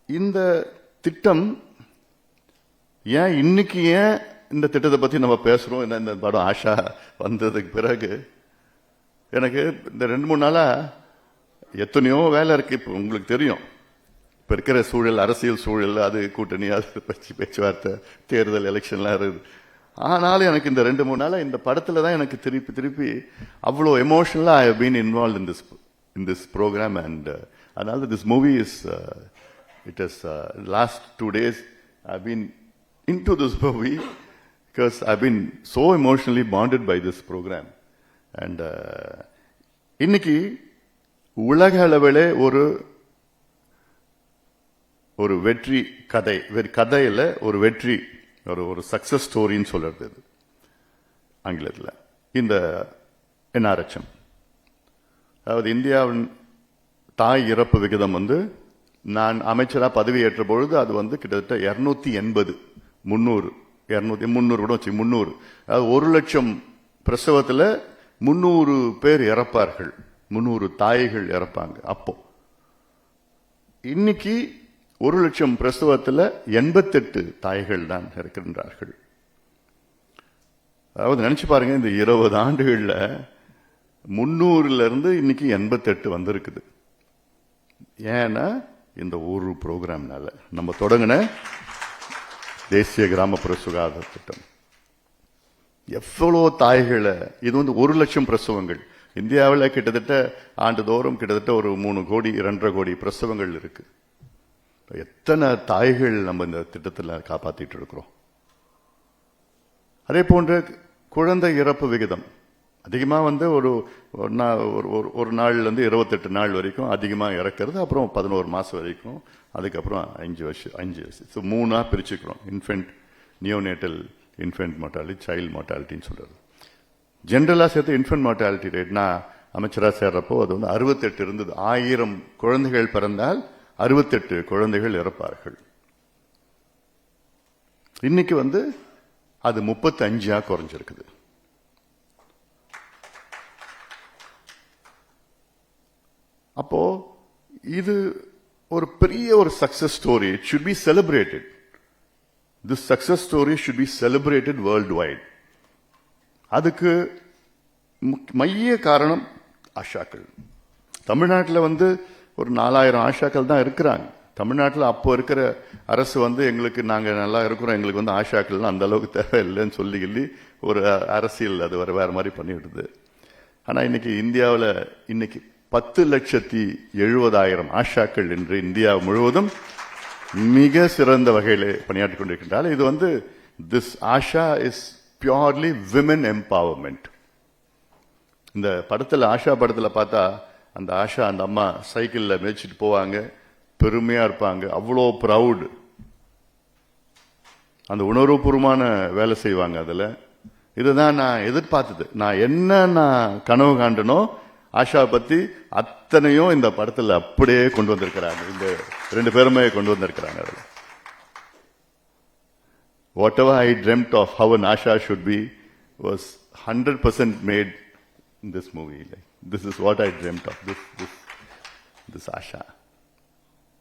இந்த திட்டம் இன்னைக்கு இந்த திட்டத்தை பத்தி நம்ம பேசுறோம். இந்த படம் ஆஷா வந்ததுக்கு பிறகு எனக்கு இந்த 2-3 நாளா எத்தனையோ வேலை இருக்கு. இப்போ உங்களுக்கு தெரியும், இப்ப இருக்கிற சூழல், அரசியல் சூழல், அது கூட்டணி, அது பேச்சுவார்த்தை, தேர்தல், எலெக்ஷன்லாம் இருக்குது. ஆனாலும் எனக்கு இந்த 2-3 நாளா இந்த படத்துல தான் எனக்கு திருப்பி அவ்வளோ எமோஷனலா I have been involve in this program, and அதனால this movie is it is last 2 days I've been into this movie because I've been so emotionally bonded by this program. And இன்னைக்கு உலக அளவிலே ஒரு வெற்றி கதையில ஒரு வெற்றி, ஒரு சக்சஸ் ஸ்டோரின்னு சொல்றது ஆங்கிலத்தில் இந்த NRHM. அதாவது இந்தியாவின் தாய் இறப்பு விகிதம் நான் அமைச்சரா பதவியேற்ற பொழுது அது கிட்டத்தட்ட 280, 300 கூட வச்சு 300. அதாவது 1 லட்சம் பிரசவத்தில் 300 பேர் இறப்பார்கள், 300 தாய்கள் இறப்பாங்க. அப்போ இன்னைக்கு 1 லட்சம் பிரசவத்தில் 88 தாய்கள் தான் இருக்கின்றார்கள். அதாவது நினைச்சு பாருங்க, இந்த 20 ஆண்டுகள்ல 300ல இருந்து இன்னைக்கு 88 வந்திருக்குது. ஏன்னா இந்த ஒரு ப்ரோக்ராம்னால நம்ம தொடங்கின தேசிய கிராமப்புற சுகாதார திட்டம் எவ்வளோ தாய்களை, இது 1 லட்சம் பிரசவங்கள் இந்தியாவில் கிட்டத்தட்ட ஆண்டுதோறும் கிட்டத்தட்ட ஒரு 3 கோடி 2.5 கோடி பிரசவங்கள் இருக்கு. எத்தனை தாய்கள் நம்ம இந்த திட்டத்தில் காப்பாத்திட்டு இருக்கிறோம். அதே போன்ற குழந்தை இறப்பு விகிதம் அதிகமா ஒரு நாள்ல இருந்து 28 நாள் வரைக்கும் அதிகமா இறக்கிறது. அப்புறம் 11 மாசம் வரைக்கும், அதுக்கப்புறம் 5 வருஷம் 3 பிரிச்சுக்கிறோம். Infant, neonatal infant mortality, child மார்டாலிட்டின்னு சொல்றது. ஜென்ரலா சேர்த்து இன்ஃபென்ட் மார்டாலிட்டி ரேட் நான் அமைச்சரா சேர்றப்போ அது 68 இருந்தது. 1000 குழந்தைகள் பிறந்தால் 68 குழந்தைகள் இறப்பார்கள். இன்னைக்கு அது 35 குறைஞ்சிருக்குது. அப்போ இது ஒரு பெரிய ஒரு success story. It should be celebrated. This success story should be celebrated world wide. அதுக்கு மைய காரணம் ஆஷாக்கள். தமிழ்நாட்டில் ஒரு 4000 ஆஷாக்கள் தான் இருக்கிறாங்க. தமிழ்நாட்டில் அப்போ இருக்கிற அரசு எங்களுக்கு நாங்கள் நல்லா இருக்கிறோம், எங்களுக்கு ஆஷாக்கள்லாம் அந்த அளவுக்கு தேவையில்லைன்னு சொல்லி ஒரு அரசியல் அது வேற மாதிரி பண்ணிவிடுது. ஆனா இன்னைக்கு இந்தியாவில் இன்னைக்கு 10,70,000 ஆஷாக்கள் என்று இந்தியா முழுவதும் மிக சிறந்த வகையில் பணியாற்றிக் கொண்டிருக்கின்றால். இது this Asha is purely women empowerment. இந்த படத்தில், ஆஷா படத்தில் பார்த்தா அந்த ஆஷா, அந்த அம்மா சைக்கிளில் மேய்ச்சிட்டு போவாங்க, பெருமையா இருப்பாங்க, அவ்வளோ ப்ரவுட், அந்த உணர்வுபூர்வமான வேலை செய்வாங்க. அதுல இதுதான் நான் எதிர்பார்த்தது. நான் கனவு காண்டனோ ஆஷா பத்தி அத்தனையும் இந்த படத்தில் அப்படியே கொண்டு வந்திருக்கிறாங்க. இந்த 2 பேருமே கொண்டு வந்திருக்கிறாங்க. Whatever I dreamt of how an Asha should be was 100% made in this movie. This is what I dreamt of, this Asha.